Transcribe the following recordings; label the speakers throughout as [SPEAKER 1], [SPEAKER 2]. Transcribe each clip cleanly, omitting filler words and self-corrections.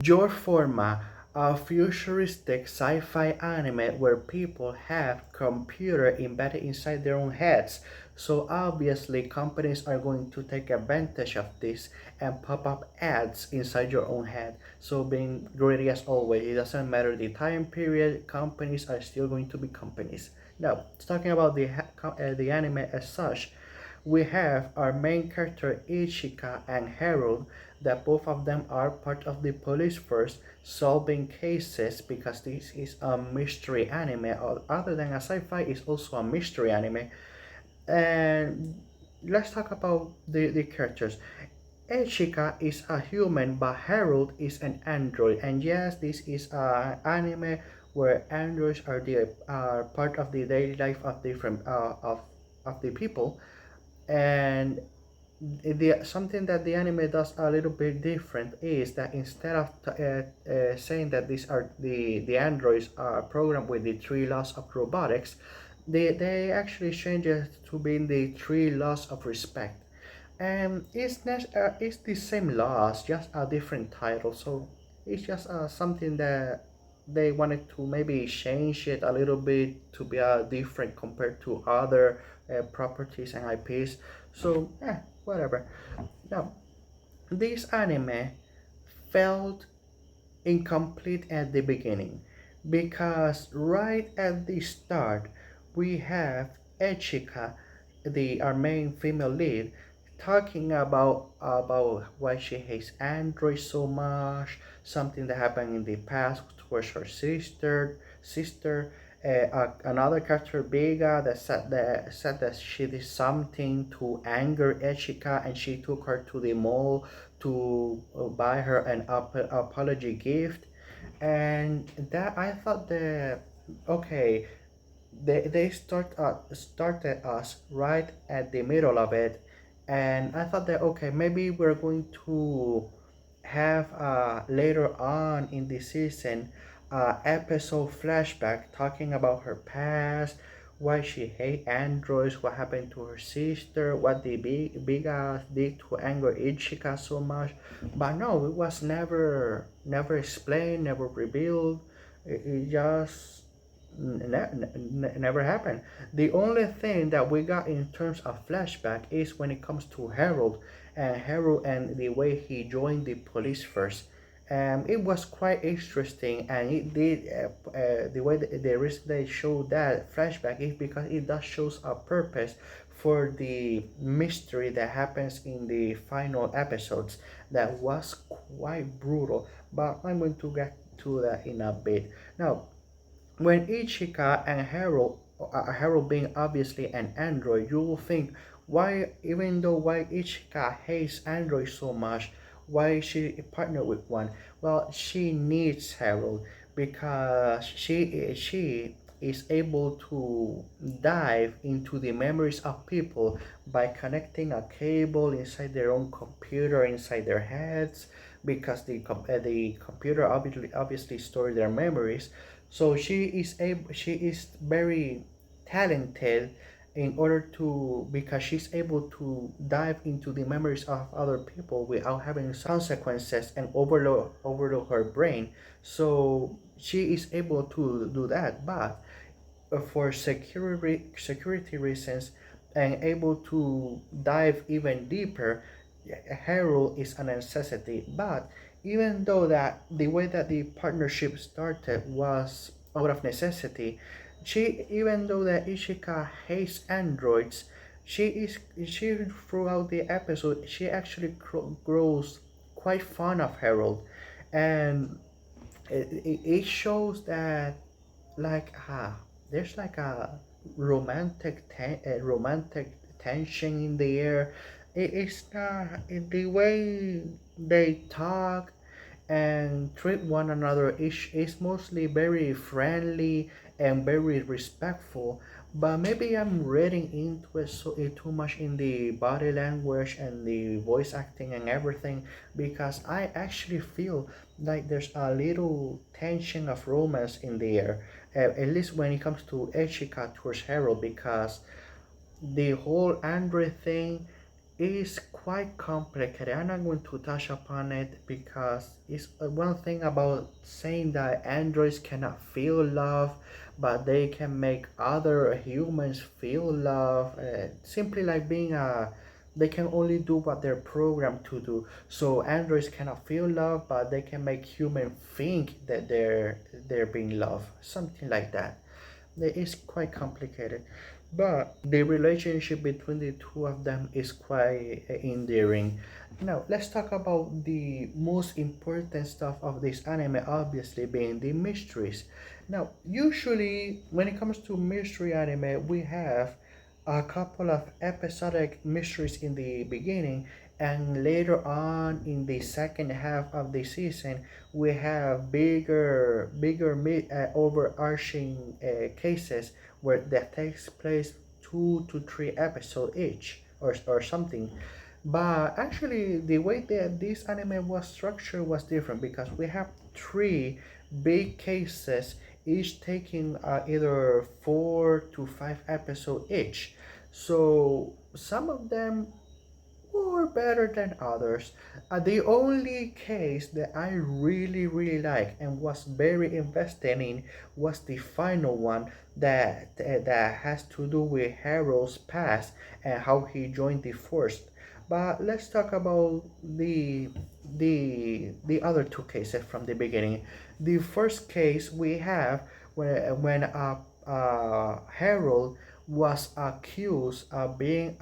[SPEAKER 1] Your Forma, a futuristic sci-fi anime where people have computer embedded inside their own heads. So obviously companies are going to take advantage of this and pop up ads inside your own head. So being greedy as always, it doesn't matter the time period, companies are still going to be companies. Now, talking about the anime as such, we have our main character Ichika and Harold, that both of them are part of the police force solving cases because this is a mystery anime, or other than a sci-fi, is also a mystery anime. And let's talk about the characters. Ichika is a human, but Harold is an android. And yes, this is an anime where androids are part of the daily life of different of the people. And something that the anime does a little bit different is that instead of saying that these are the androids are programmed with the three laws of robotics, they actually change it to being the three laws of respect. And it's the same laws, just a different title. So it's just something that they wanted to maybe change it a little bit to be different compared to other properties and IPs. So whatever. Now, this anime felt incomplete at the beginning because right at the start we have Echika, the our main female lead, talking about why she hates androids so much, something that happened in the past towards her sister. Another character, Vega, that said that she did something to anger Echika, and she took her to the mall to buy her an apology gift. And that I thought that okay, they started us right at the middle of it, and I thought that okay, maybe we're going to have later on in the season episode flashback talking about her past, why she hate androids, what happened to her sister, what the big ass did to anger Ichika so much. But no, it was never explained, never revealed. It just never happened. The only thing that we got in terms of flashback is when it comes to Harold and the way he joined the police first. It was quite interesting, and it did the way the reason they show that flashback is because it does shows a purpose for the mystery that happens in the final episodes. That was quite brutal, but I'm going to get to that in a bit. Now, when Ichika and Harold being obviously an android, you will think why, even though why Ichika hates androids so much, why she partnered with one? Well, she needs Harold because she is able to dive into the memories of people by connecting a cable inside their own computer inside their heads, because the computer obviously store their memories. So she is very talented in order to, because she's able to dive into the memories of other people without having consequences and overload her brain. So she is able to do that, but for security reasons and able to dive even deeper, Harold is a necessity. But even though that the way that the partnership started was out of necessity, she even though that Ishika hates androids, she throughout the episode she actually grows quite fond of Harold, and it shows that like there's like a romantic tension in the air. It's not the way they talk and treat one another is mostly very friendly and very respectful. But maybe I'm reading into it too much in the body language and the voice acting and everything, because I actually feel like there's a little tension of romance in the air, at least when it comes to Echika towards Harold, because the whole Andre thing is quite complicated. I'm not going to touch upon it because it's one thing about saying that androids cannot feel love, but they can make other humans feel love. Simply like being a, they can only do what they're programmed to do. So androids cannot feel love, but they can make humans think that they're being loved. Something like that. It is quite complicated, but the relationship between the two of them is quite endearing. Now let's talk about the most important stuff of this anime, obviously being the mysteries. Now usually when it comes to mystery anime, we have a couple of episodic mysteries in the beginning, and later on in the second half of the season we have overarching cases where that takes place 2 to 3 episodes each, or something. But actually the way that this anime was structured was different because we have three big cases, each taking either 4 to 5 episodes each. So some of them were better than others. The only case that I really liked and was very invested in was the final one that has to do with Harold's past and how he joined the Force. But let's talk about the other two cases from the beginning. The first case we have when Harold was accused of being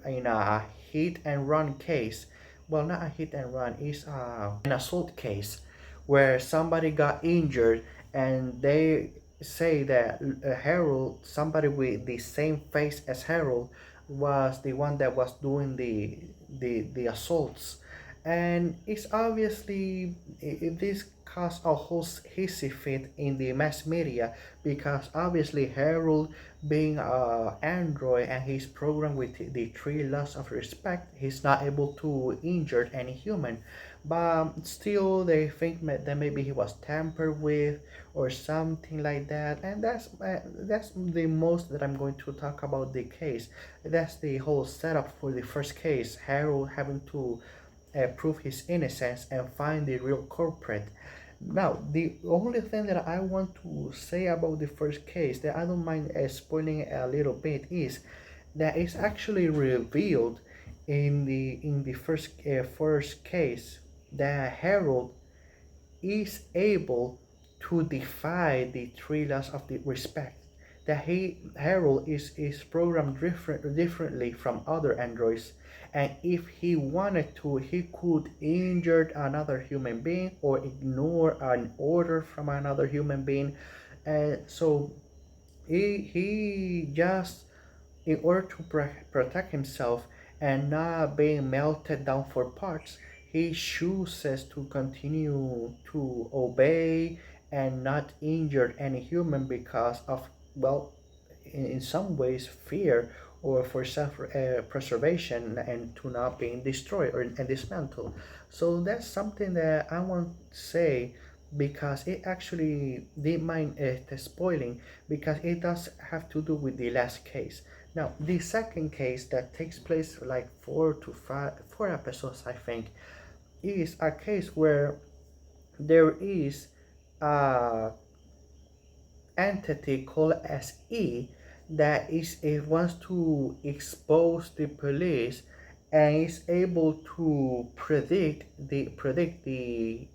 [SPEAKER 1] in a hit and run case. Well, not a hit and run, it's an assault case where somebody got injured, and they say that Harold, somebody with the same face as Harold, was the one that was doing the assaults. And it's obviously this caused a whole hissy fit in the mass media because obviously Harold being a android and he's programmed with the three laws of respect, he's not able to injure any human. But still they think that maybe he was tampered with or something like that, and that's the most that I'm going to talk about the case. That's the whole setup for the first case, Harold having to prove his innocence and find the real culprit. Now, the only thing that I want to say about the first case that I don't mind spoiling a little bit is that it's actually revealed in the first case that Harold is able to defy the three laws of the respect. That Harold is programmed differently from other androids, and if he wanted to, he could injure another human being or ignore an order from another human being. And so he just, in order to protect himself and not being melted down for parts, he chooses to continue to obey and not injure any human because of, well, in some ways, fear or for self preservation and to not being destroyed or and dismantled. So that's something that I want to say because it actually did mind spoiling because it does have to do with the last case. Now, the second case that takes place like 4 episodes, I think, is a case where there is a entity called as E that is it wants to expose the police and is able to predict the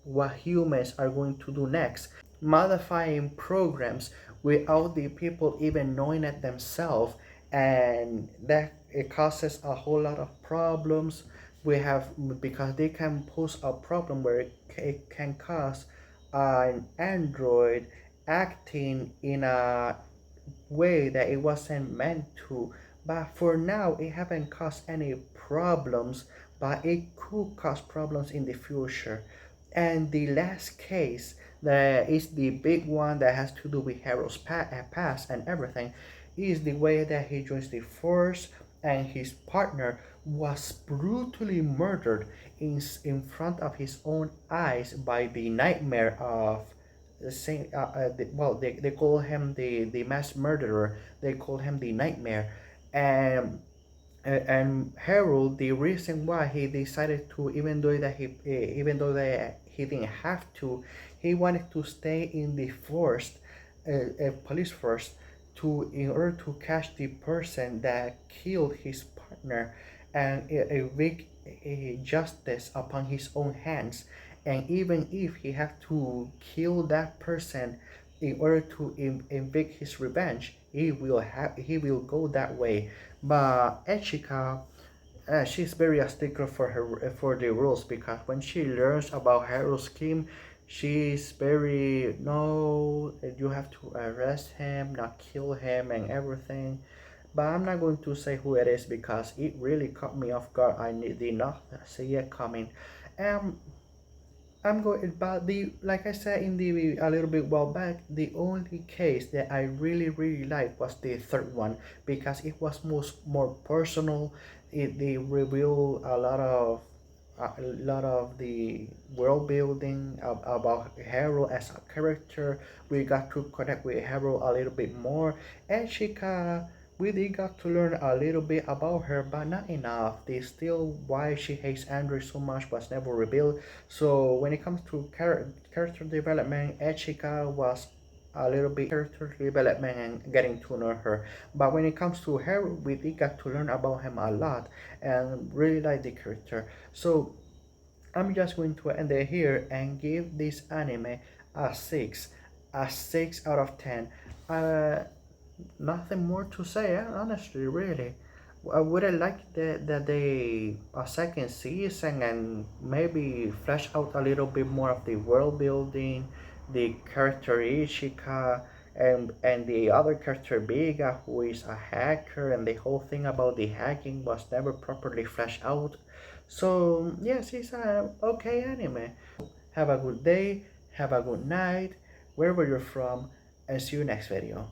[SPEAKER 1] what humans are going to do next, modifying programs without the people even knowing it themselves, and that it causes a whole lot of problems. We have because they can pose a problem where it can cause an android acting in a way that it wasn't meant to. But for now, it haven't caused any problems, but it could cause problems in the future. And the last case that is the big one that has to do with Harold's past and everything is the way that he joins the force and his partner was brutally murdered in front of his own eyes by the nightmare of the same well, they call him the mass murderer, they call him the nightmare. And And Harold, the reason why he decided to, even though that he didn't have to, he wanted to stay in the force, police force, to in order to catch the person that killed his partner and evict justice upon his own hands. And even if he had to kill that person in order to evict his revenge, he will go that way. But Echika, she's very a stickler for her for the rules, because when she learns about Harold's scheme, she's very, no, you have to arrest him, not kill him, and everything. But I'm not going to say who it is because it really caught me off guard. Did not see it coming. Um, I'm going, but the like I said in the a little bit while back, the only case that I really liked was the third one, because it was more personal. They reveal a lot of the world building about Harold as a character. We got to connect with Harold a little bit more, and Shika. We did got to learn a little bit about her, but not enough. The still why she hates Andrew so much was never revealed. So when it comes to character development, Echika was a little bit character development and getting to know her. But when it comes to her, we did got to learn about him a lot and really like the character. So I'm just going to end it here and give this anime a 6 out of 10. Uh, Nothing more to say, honestly, really. I would have liked that they a second season and maybe flesh out a little bit more of the world building, the character Ishika, and the other character Vega, who is a hacker, and the whole thing about the hacking was never properly fleshed out. So yes, it's a okay anime. Have a good day, have a good night, wherever you're from, and see you next video.